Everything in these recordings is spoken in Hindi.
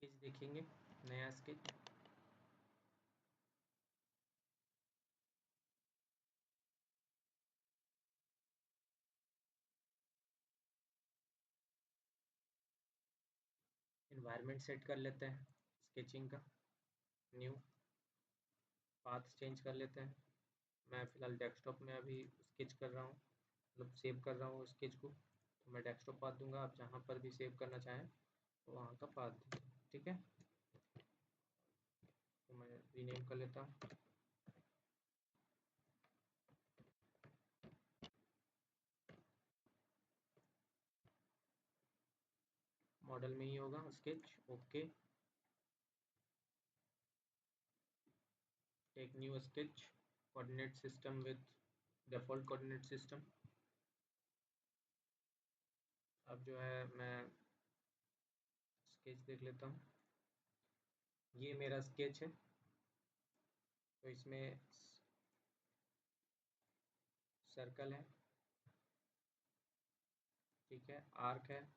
स्केच देखेंगे, नया स्केच। एनवायरनमेंट सेट कर लेते हैं स्केचिंग का, न्यू पाथ चेंज कर लेते हैं। मैं फ़िलहाल डेस्कटॉप में अभी स्केच कर रहा हूँ, मतलब सेव कर रहा हूँ स्केच को, तो मैं डेस्कटॉप पाथ दूंगा। आप जहाँ पर भी सेव करना चाहें तो वहाँ का पाथ दीजिए, ठीक है। तो मैं रीनेम कर लेता हूँ। मॉडल में ही होगा sketch, okay. Take new sketch, coordinate system with default coordinate system. अब जो है मैं स्केच देख लेता हूँ। ये मेरा स्केच है, तो इसमें सर्कल है, ठीक है, आर्क है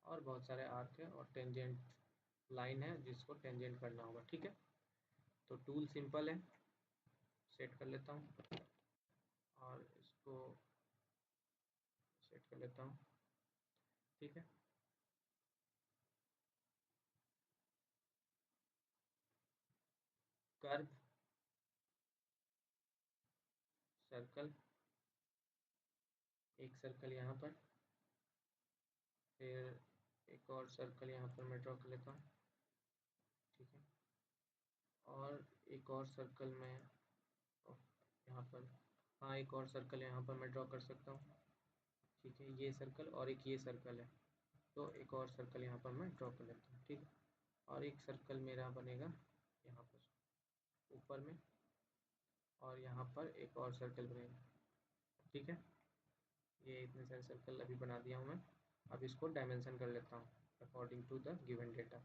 और बहुत सारे आर्क है और टेंजेंट लाइन है जिसको टेंजेंट करना होगा, ठीक है। तो टूल सिंपल है, सेट कर लेता हूँ और इसको सेट कर लेता हूँ, ठीक है। कर्व, सर्कल, एक सर्कल यहाँ पर, फिर एक और सर्कल यहाँ पर मैं ड्रॉ कर लेता हूँ, ठीक है। और एक और सर्कल में यहाँ पर, हाँ एक और सर्कल यहाँ पर मैं ड्रॉ कर सकता हूँ, ठीक है। ये सर्कल और एक ये सर्कल है, तो एक और सर्कल यहाँ पर मैं ड्रॉ कर लेता हूँ, ठीक है। और एक सर्कल मेरा बनेगा यहाँ पर ऊपर में, और यहाँ पर एक और सर्कल बनेगा, ठीक है। ये इतने सारे सर्कल अभी बना दिया हूँ मैं। अब इसको डायमेंशन कर लेता हूँ according to the given data.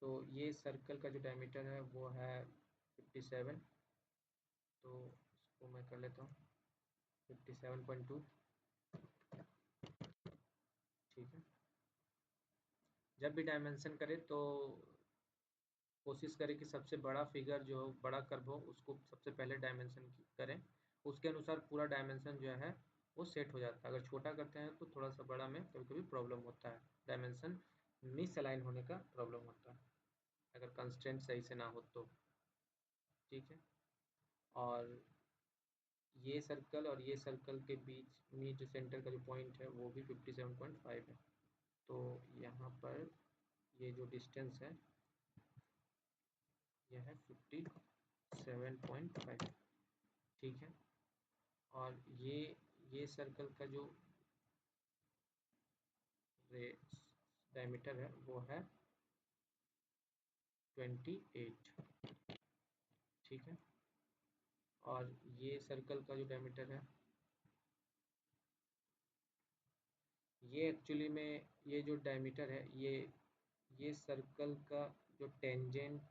तो ये सर्कल का जो डायमीटर है वो है 57, तो इसको मैं कर लेता हूँ 57.2, ठीक है। जब भी डायमेंशन करें तो कोशिश करें कि सबसे बड़ा फिगर जो बड़ा कर्व हो उसको सबसे पहले डायमेंशन करें, उसके अनुसार पूरा डायमेंशन जो है वो सेट हो जाता है। अगर छोटा करते हैं तो थोड़ा सा बड़ा में कभी कभी प्रॉब्लम होता है, डायमेंशन मिस अलाइन होने का प्रॉब्लम होता है अगर कंस्ट्रेंट सही से ना हो तो, ठीक है। और ये सर्कल और ये सर्कल के बीच में जो सेंटर का जो पॉइंट है वो भी 57.5 है, तो यहाँ पर ये जो डिस्टेंस है यह है 57.5, ठीक है। और ये सर्कल का जो डायमीटर है वो है 28, ठीक है। और ये सर्कल का जो डायमीटर है, ये एक्चुअली में ये जो डायमीटर है ये सर्कल का जो टेंजेंट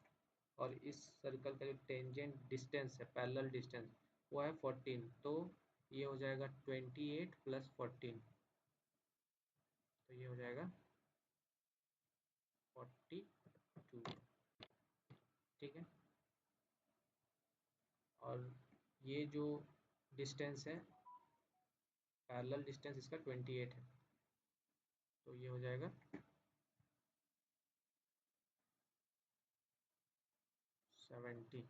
और इस सर्कल का जो टेंजेंट डिस्टेंस है, पैरेलल डिस्टेंस, वो है 14, तो ये हो जाएगा 28 प्लस 14, तो ये हो जाएगा 42, ठीक है। और ये जो डिस्टेंस है, पैरेलल डिस्टेंस इसका 28 है, तो ये हो जाएगा 70,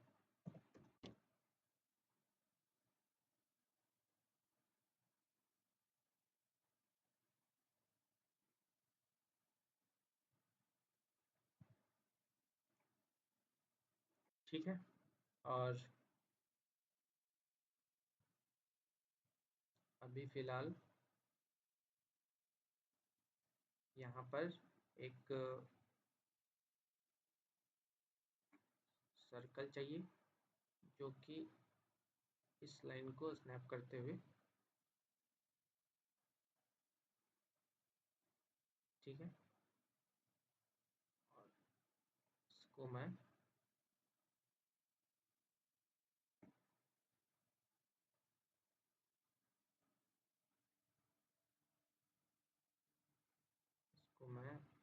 ठीक है। और अभी फ़िलहाल यहाँ पर एक सर्कल चाहिए जो कि इस लाइन को स्नैप करते हुए, ठीक है। और इसको मैं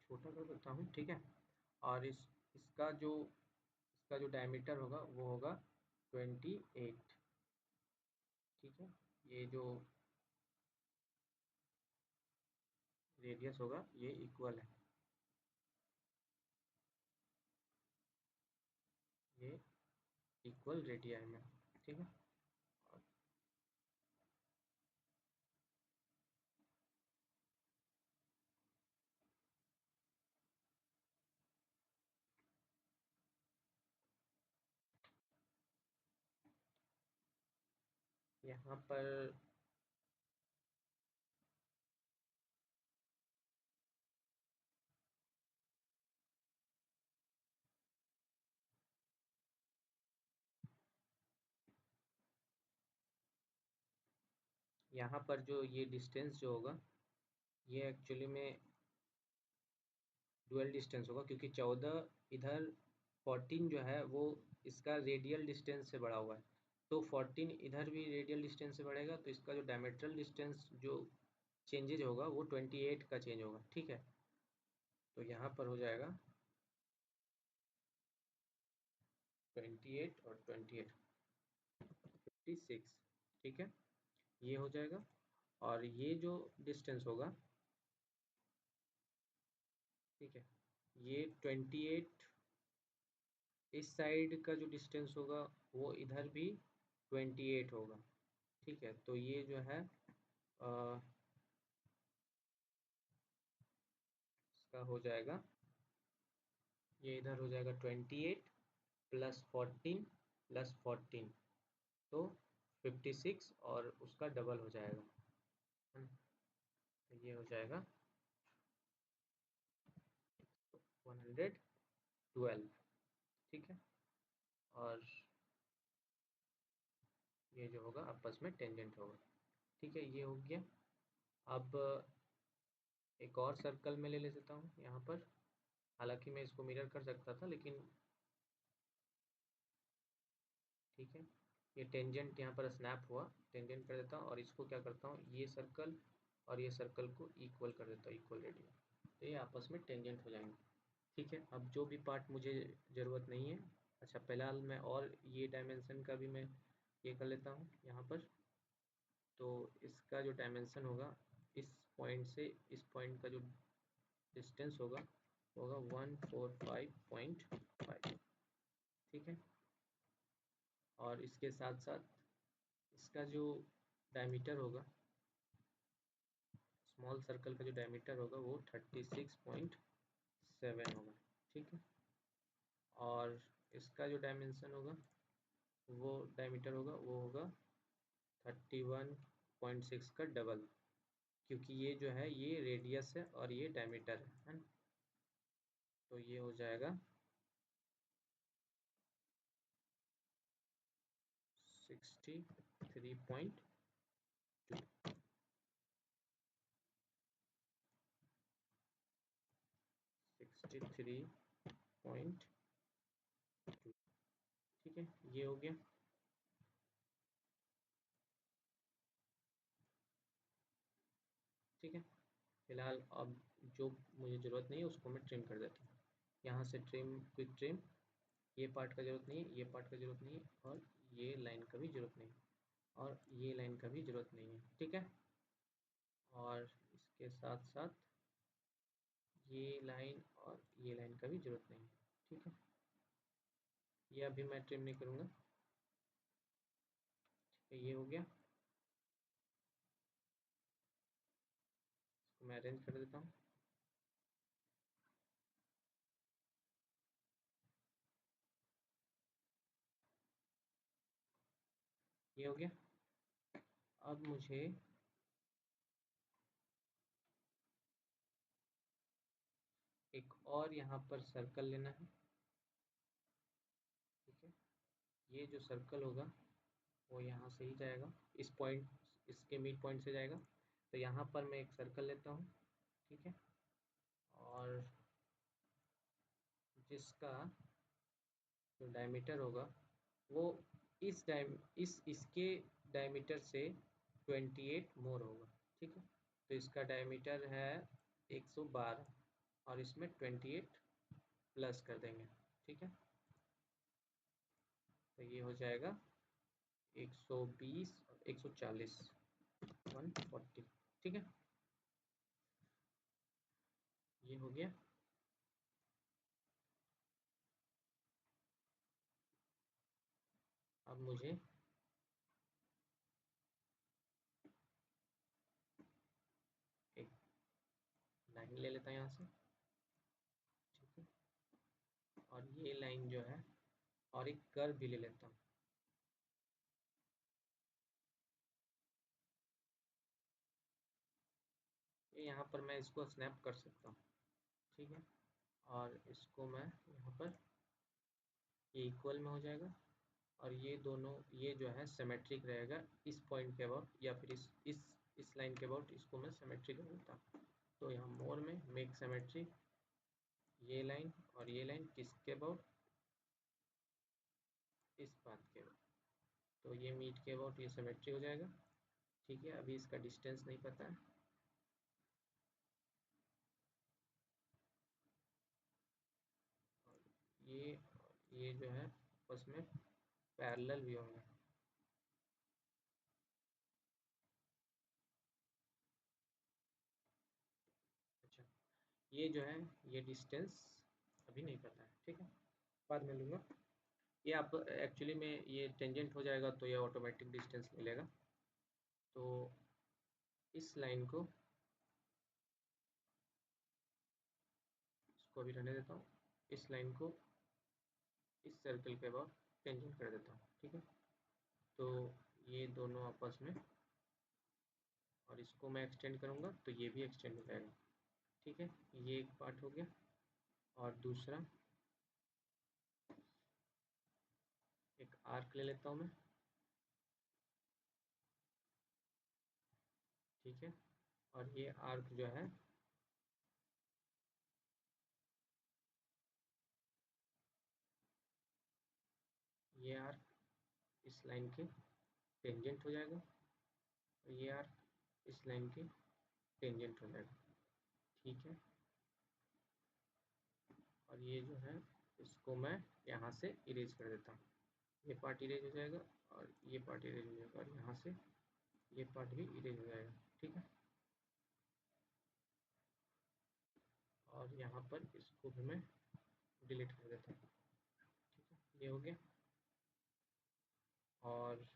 छोटा कर देता हूँ, ठीक है। और इसका जो डायमीटर होगा वो होगा 28। ठीक है, ये जो रेडियस होगा ये इक्वल है, ये इक्वल रेडियाई में। ठीक है, और यहाँ पर जो ये डिस्टेंस जो होगा ये एक्चुअली में डुअल डिस्टेंस होगा, क्योंकि 14 इधर 14 जो है वो इसका रेडियल डिस्टेंस से बढ़ा हुआ है, तो 14 इधर भी रेडियल डिस्टेंस से बढ़ेगा, तो इसका जो डायमेट्रल डिस्टेंस जो चेंजेज होगा वो 28 का चेंज होगा। ठीक है, तो यहाँ पर हो जाएगा 28 और 28 56। ठीक है, ये हो जाएगा। और ये जो डिस्टेंस होगा, ठीक है, ये 28 इस साइड का जो डिस्टेंस होगा वो इधर भी 28 होगा। ठीक है, तो ये जो है अ, इसका हो जाएगा, ये इधर हो जाएगा 28 प्लस 14 प्लस 14, तो 56 और उसका डबल हो जाएगा। तो ये हो जाएगा 112। ठीक है, और ये जो होगा आपस में टेंजेंट होगा। ठीक है, ये हो गया। अब एक और सर्कल में ले लेता हूँ यहाँ पर, हालांकि मैं इसको मिरर कर सकता था लेकिन ठीक है, ये टेंजेंट यहाँ पर स्नैप हुआ, टेंजेंट कर देता हूँ और इसको क्या करता हूँ, ये सर्कल और ये सर्कल को इक्वल कर देता हूँ, इक्वल रेडियन, तो ये आपस में टेंजेंट हो जाएंगे। ठीक है, अब जो भी पार्ट मुझे ज़रूरत नहीं है, अच्छा फिलहाल मैं और ये डायमेंशन का भी मैं ये कर लेता हूँ यहाँ पर। तो इसका जो डायमेंशन होगा इस पॉइंट से इस पॉइंट का जो डिस्टेंस होगा वो होगा 145.5। ठीक है, और इसके साथ साथ इसका जो डायमीटर होगा, स्मॉल सर्कल का जो डायमीटर होगा वो 36.7 होगा। ठीक है, और इसका जो डायमेंशन होगा वो डायमीटर होगा वो होगा 31.6 का डबल, क्योंकि ये जो है ये रेडियस है और ये डायमीटर है ना। तो ये हो जाएगा 63.2। 63.2। ठीक है, ये हो गया। ठीक है, फिलहाल अब जो मुझे ज़रूरत नहीं है उसको मैं ट्रिम कर देता हूँ। यहाँ से ट्रिम, क्विक ट्रिम, ये पार्ट का ज़रूरत नहीं है, ये पार्ट का ज़रूरत नहीं है, और ये लाइन का भी ज़रूरत नहीं है, और ये लाइन का भी ज़रूरत नहीं है। ठीक है, और इसके साथ साथ ये लाइन और ये लाइन का भी ज़रूरत नहीं है। ठीक है, ये अभी मैं ट्रिम नहीं करूँगा। ये हो गया, इसको मैं अरेंज कर देता हूँ। ये हो गया। अब मुझे एक और यहाँ पर सर्कल लेना है। ठीक है, ये जो सर्कल होगा वो यहाँ से ही जाएगा, इस पॉइंट, इसके मिड पॉइंट से जाएगा। तो यहाँ पर मैं एक सर्कल लेता हूँ। ठीक है, और जिसका जो डायमीटर होगा वो इसके डायमीटर से 28 मोर होगा। ठीक है, तो इसका डायमीटर है 112 और इसमें 28 प्लस कर देंगे। ठीक है, तो ये हो जाएगा 120 और 140, 140। ठीक है, ये हो गया। अब मुझे एक लाइन ले लेता हूँ यहाँ से। ठीक है, और ये लाइन जो है, और एक कर्व भी ले लेता हूँ। ये यहाँ पर मैं इसको स्नैप कर सकता हूँ। ठीक है, और इसको मैं यहाँ पर, ये इक्वल में हो जाएगा, और ये दोनों, ये जो है सिमेट्रिक रहेगा इस पॉइंट के अबाउट, या फिर इस लाइन के अबाउट, इसको मैं सिमेट्रिक बोलता हूँ। तो यहाँ मोर में मेक सिमेट्रिक, ये लाइन और ये लाइन किसके अबाउट, इस बात के अबाउट। तो ये मीट के अबाउट ये सिमेट्री हो जाएगा। ठीक है, अभी इसका डिस्टेंस नहीं पता है। और ये जो है आपस में पैरेलल भी होंगे। अच्छा, ये जो है, ये डिस्टेंस अभी नहीं पता है। ठीक है, बाद में लूँगा। ये आप एक्चुअली में ये टेंजेंट हो जाएगा तो ये ऑटोमेटिक डिस्टेंस ले लेगा। तो इस लाइन को, इसको अभी रहने देता हूँ, इस लाइन को इस सर्कल के बाद टेंजेंट कर देता हूँ। ठीक है, तो ये दोनों आपस में, और इसको मैं एक्सटेंड करूँगा तो ये भी एक्सटेंड हो जाएगा। ठीक है, ये एक पार्ट हो गया। और दूसरा, एक आर्क ले लेता हूँ मैं। ठीक है, और ये आर्क जो है, ये आर्क इस लाइन के टेंजेंट हो जाएगा, और ये आर्क इस लाइन के टेंजेंट हो जाएगा। ठीक है, और ये जो है, इसको मैं यहाँ से इरेज कर देता हूँ। ये पार्ट इरेज हो जाएगा, और ये पार्ट इरेज हो जाएगा, और यहाँ से ये पार्ट भी इरेज हो जाएगा। ठीक है, और यहाँ पर इसको भी मैं डिलीट कर देता हूँ। ठीक है, ये हो गया, और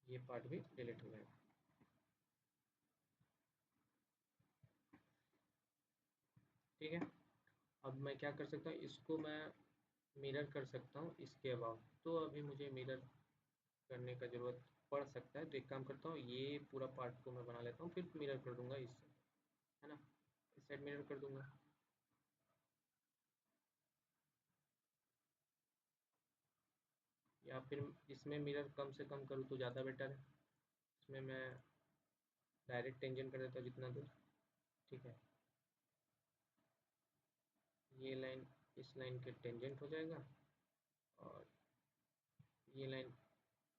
ये पार्ट भी डिलीट हो जाएगा। ठीक है, अब मैं क्या कर सकता हूँ, इसको मैं मिरर कर सकता हूँ इसके अबाउट। तो अभी मुझे मिरर करने का ज़रूरत पड़ सकता है, तो एक काम करता हूँ, ये पूरा पार्ट को मैं बना लेता हूँ, फिर मिरर कर दूंगा इससे, है ना। इस साइड मिरर कर दूंगा। या फिर इसमें मिरर कम से कम करूँ तो ज़्यादा बेटर है। इसमें मैं डायरेक्ट टेंजेंट कर देता हूँ जितना दूर। ठीक है, ये लाइन इस लाइन के टेंजेंट हो जाएगा, और ये लाइन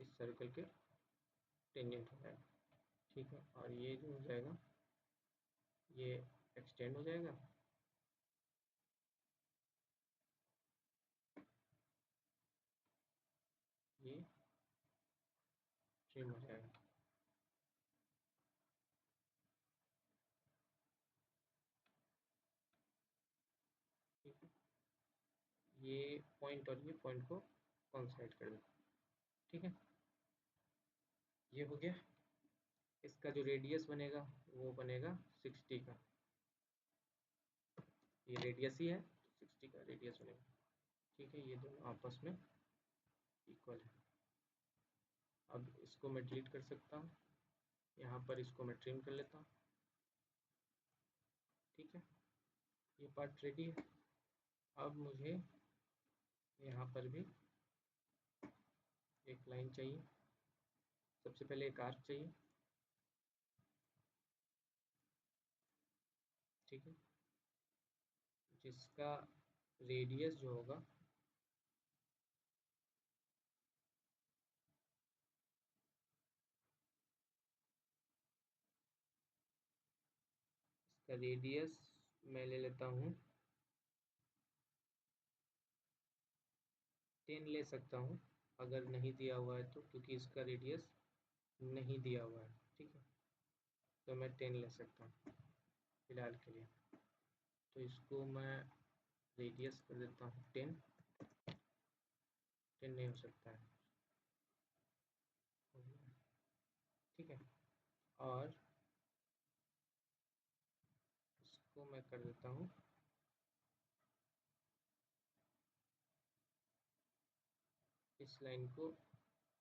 इस सर्कल के टेंजेंट हो जाएगा। ठीक है, और ये जो हो जाएगा, ये एक्सटेंड हो जाएगा, ये ट्रिम हो जाएगा। ठीक है, ये पॉइंट और ये पॉइंट को कॉन्साइड कर दो। ठीक है, ये हो गया। इसका जो रेडियस बनेगा वो बनेगा 60 का। ये रेडियस ही है, 60 का रेडियस बनेगा। ठीक है, ये दोनों आपस में इक्वल है। अब इसको मैं डिलीट कर सकता हूँ, यहाँ पर इसको मैं ट्रिम कर लेता हूँ। ठीक है, ये पार्ट रेडी है। अब मुझे यहाँ पर भी एक लाइन चाहिए। सबसे पहले एक आर्क चाहिए। ठीक है, जिसका रेडियस जो होगा, इसका रेडियस मैं ले लेता हूँ 10 ले सकता हूँ अगर नहीं दिया हुआ है तो, क्योंकि इसका रेडियस नहीं दिया हुआ है, ठीक है। तो मैं 10 ले सकता हूँ फिलहाल के लिए। तो इसको मैं रेडियस कर देता हूँ 10। 10 नहीं हो सकता है, ठीक है। और इसको मैं कर देता हूँ इस लाइन को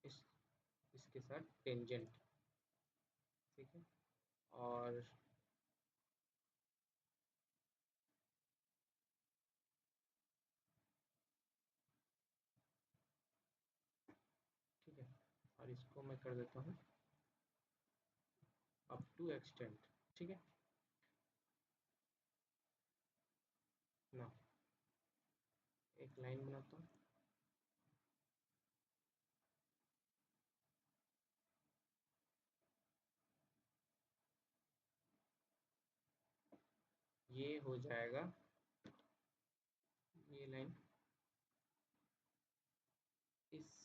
इस इसके साथ टेंजेंट, ठीक है। और ठीक है, और इसको मैं कर देता हूँ अप टू एक्सटेंड, ठीक है ना। एक लाइन बनाता हूँ, ये हो जाएगा ये लाइन इस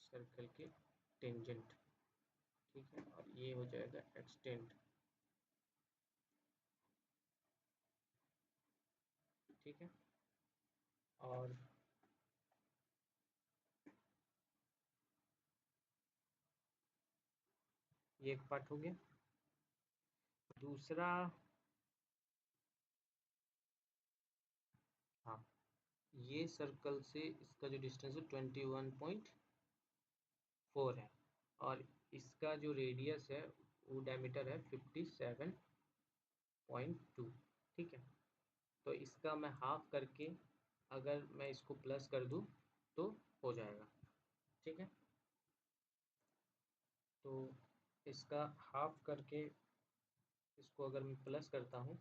सर्कल के टेंजेंट, ठीक है। और ये हो जाएगा एक्सटेंड, ठीक है। और ये एक पार्ट हो गया। दूसरा, हाँ, ये सर्कल से इसका जो डिस्टेंस है 21.4 है, और इसका जो रेडियस है वो डायमीटर है 57.2, ठीक है। तो इसका मैं हाफ करके अगर मैं इसको प्लस कर दूं तो हो जाएगा, ठीक है। तो इसका हाफ करके इसको अगर मैं प्लस करता हूँ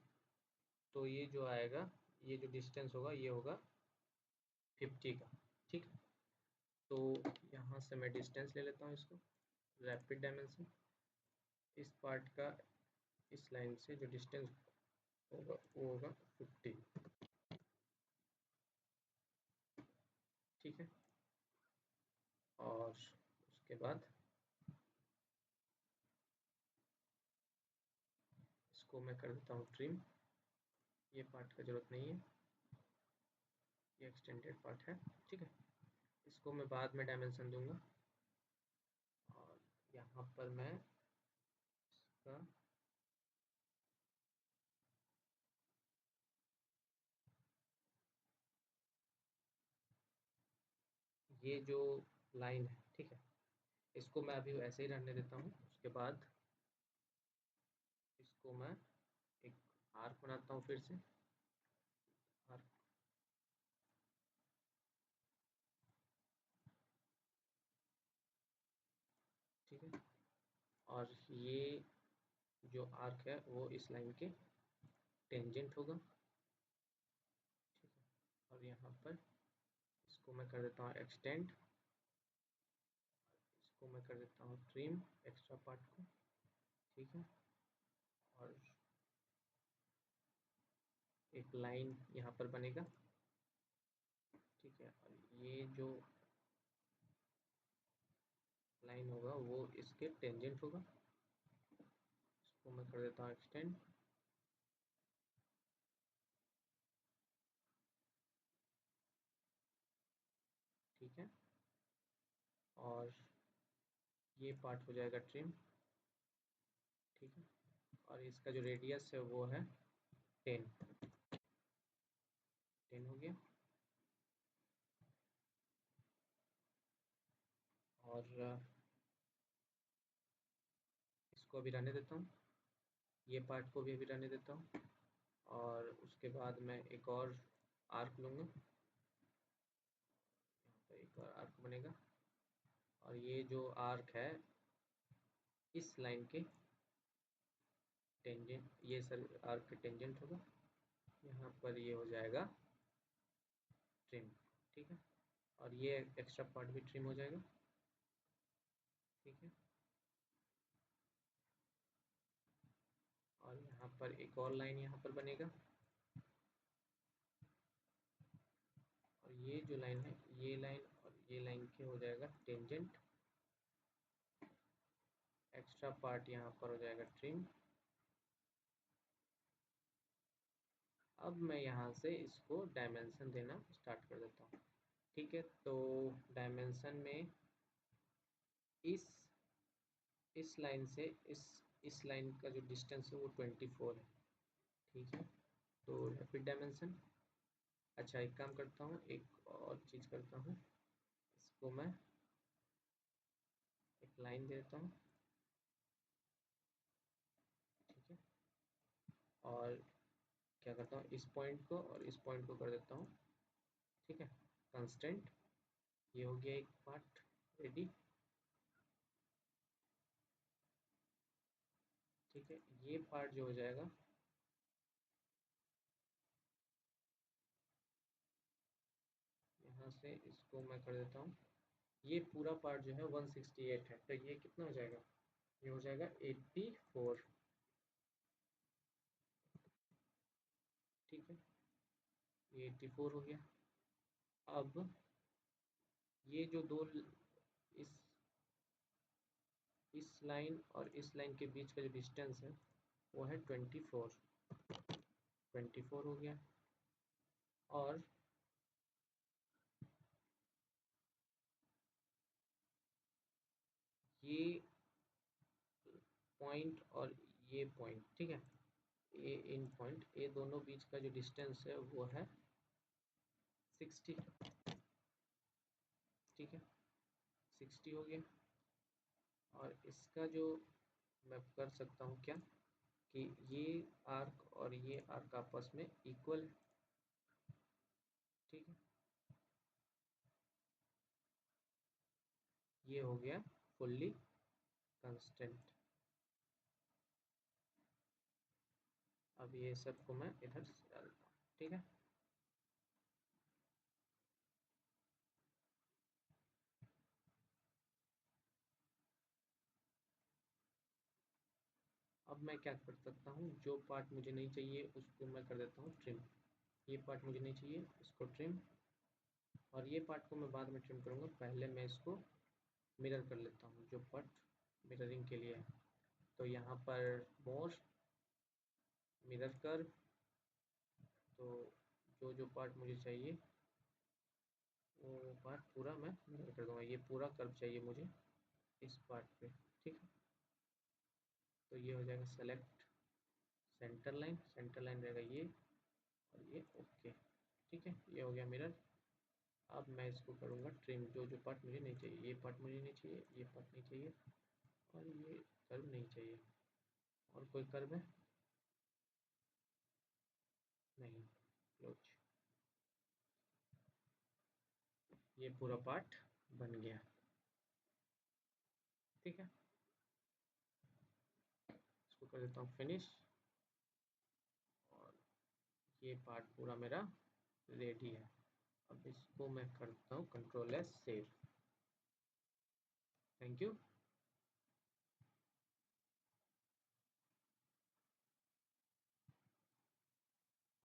तो ये जो आएगा, ये जो डिस्टेंस होगा ये होगा 50 का, ठीक है। तो यहाँ से मैं डिस्टेंस ले लेता हूँ इसको, रैपिड डायमेंशन, इस पार्ट का इस लाइन से जो डिस्टेंस होगा वो होगा 50, ठीक है। और उसके बाद इसको मैं कर देता हूँ ट्रिम, ये पार्ट का ज़रूरत नहीं है, ये एक्सटेंडेड पार्ट है, ठीक है। इसको मैं बाद में डायमेंशन दूंगा। और यहाँ पर मैं इसका ये जो लाइन है, ठीक है, इसको मैं अभी ऐसे ही रहने देता हूँ। उसके बाद इसको मैं एक आर्क बनाता हूँ, फिर से आर्क, ठीक है। और ये जो आर्क है वो इस लाइन के टेंजेंट होगा, ठीक है। और यहाँ पर इसको मैं कर देता हूँ एक्सटेंड, इसको मैं कर देता हूँ ट्रिम एक्स्ट्रा पार्ट को, ठीक है। और एक लाइन यहाँ पर बनेगा, ठीक है। और ये जो लाइन होगा वो इसके टेंजेंट होगा, इसको मैं कर देता हूँ एक्सटेंड, ठीक है। और ये पार्ट हो जाएगा ट्रिम, ठीक है। और इसका जो रेडियस है वो है 10, 10 हो गया। और इसको अभी रहने देता हूँ, ये पार्ट को भी अभी रहने देता हूँ। और उसके बाद मैं एक और आर्क लूँगा, यहाँ पर एक और आर्क बनेगा। और ये जो आर्क है इस लाइन के टेंजेंट, ये सर आर्क के टेंजेंट होगा, यहाँ पर ये हो जाएगा ट्रिम, ठीक है। और ये एक्स्ट्रा पार्ट भी ट्रिम हो जाएगा, ठीक है। और यहाँ पर एक और लाइन यहाँ पर बनेगा, और ये जो लाइन है, ये लाइन और ये लाइन के हो जाएगा टेंजेंट, एक्स्ट्रा पार्ट यहाँ पर हो जाएगा ट्रिम। अब मैं यहाँ से इसको डायमेंशन देना स्टार्ट कर देता हूँ। ठीक है, तो डायमेंशन में इस लाइन से इस लाइन का जो डिस्टेंस है वो 24 है। ठीक है, तो रैपिड डायमेंशन। अच्छा, एक काम करता हूँ, एक और चीज़ करता हूँ, इसको मैं एक लाइन दे देता हूँ। ठीक है, और क्या करता हूँ, इस पॉइंट को और इस पॉइंट को कर देता हूँ। ठीक है, कंस्टेंट। ये हो गया एक पार्ट रेडी। ठीक है, ये पार्ट जो हो जाएगा, यहाँ से इसको मैं कर देता हूँ। ये पूरा पार्ट जो है 168 है, तो ये कितना हो जाएगा, ये हो जाएगा 84। ठीक है, ये 84 हो गया। अब ये जो दो इस इस लाइन और इस लाइन के बीच का जो डिस्टेंस है वो है 24। 24 हो गया। और ये पॉइंट और ये पॉइंट, ठीक है, ए इन पॉइंट, ये दोनों बीच का जो डिस्टेंस है वो है 60। ठीक है, 60 हो गया। और इसका जो मैं कर सकता हूँ क्या, कि ये आर्क और ये आर्क आपस में इक्वल है। ठीक है, ये हो गया फुल्ली कंस्टेंट। अब ये सबको मैं इधर से डालता हूँ। ठीक है, अब मैं क्या कर सकता हूँ, जो पार्ट मुझे नहीं चाहिए उसको मैं कर देता हूँ ट्रिम। ये पार्ट मुझे नहीं चाहिए, इसको ट्रिम। और ये पार्ट को मैं बाद में ट्रिम करूँगा, पहले मैं इसको मिरर कर लेता हूँ, जो पार्ट मिररिंग के लिए है। तो यहाँ पर मोर मिरर कर्व, तो जो पार्ट मुझे चाहिए वो पार्ट पूरा मैं मिरर कर दूँगा। ये पूरा कर्व चाहिए मुझे इस पार्ट पे। ठीक है, तो ये हो जाएगा सेलेक्ट सेंटर लाइन रहेगा ये, और ये ओके। ठीक है, ये हो गया मिरर। अब मैं इसको करूँगा ट्रिम, जो पार्ट मुझे नहीं चाहिए, ये पार्ट मुझे नहीं चाहिए, ये पार्ट नहीं चाहिए, और ये कर्व नहीं चाहिए। और कोई कर्व है नहीं, क्लोज। ये पूरा पार्ट बन गया। ठीक है, इसको कर देता हूँ फिनिश, और ये पार्ट पूरा मेरा रेडी है। अब इसको मैं करता हूँ control S save. Thank you.